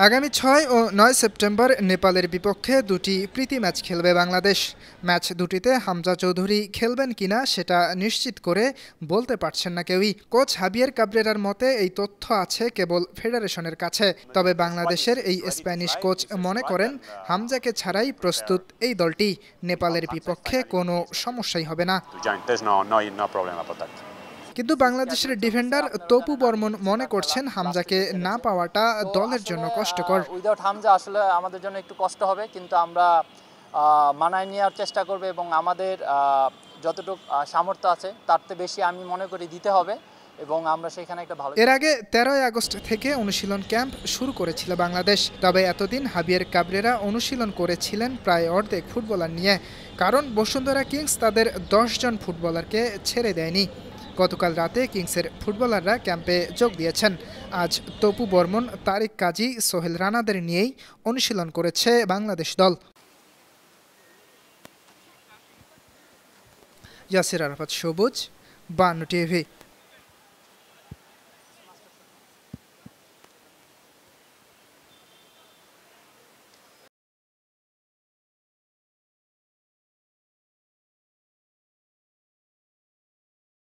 আগামী ৬ ও ৯ সেপ্টেম্বর নেপালের বিপক্ষে দুটি প্রীতি ম্যাচ খেলবে বাংলাদেশ। ম্যাচ দুটিতে হামজা চৌধুরী খেলবেন কিনা সেটা নিশ্চিত করে বলতে পারছেন না কেউই। কোচ হাবিয়ের কাবরেরার মতে এই তথ্য আছে কেবল ফেডারেশনের কাছে। তবে বাংলাদেশের এই স্প্যানিশ কোচ মনে করেন হামজাকে ছাড়াই প্রস্তুত এই দলটি। নেপালের বিপক্ষে কোনো সমস্যাই হবে না। কিন্তু বাংলাদেশের ডিফেন্ডার তপু বর্মন মনে করছেন হামজাকে না পাওয়াটা দলের জন্য কষ্টকর। উইদাউট হামজা আসলে আমাদের জন্য একটু কষ্ট হবে, কিন্তু আমরা মানায় নেওয়ার চেষ্টা করব এবং আমাদের যতটুকু সামর্থ্য আছে তার চেয়ে বেশি আমি মনে করি দিতে হবে এবং আমরা সেখানে একটা ভালো। এর আগে 13 আগস্ট থেকে অনুশীলন ক্যাম্প শুরু করেছিল বাংলাদেশ। তবে এতদিন হাবিয়ের কাবরেরা অনুশীলন করেছিলেন প্রায় অর্ধেক ফুটবলার নিয়ে, কারণ বসুন্ধরা কিংস তাদের 10 জন ফুটবলারকে ছেড়ে দেয়নি। গতকাল রাতে কিংসের ফুটবলাররা ক্যাম্পে যোগ দিয়েছেন। আজ তপু বর্মন, তারিক কাজী, সোহেল রানাদের নিয়েই অনুশীলন করেছে বাংলাদেশ দল। ইয়াসির আরাফাত সবুজ, 52 টিভি।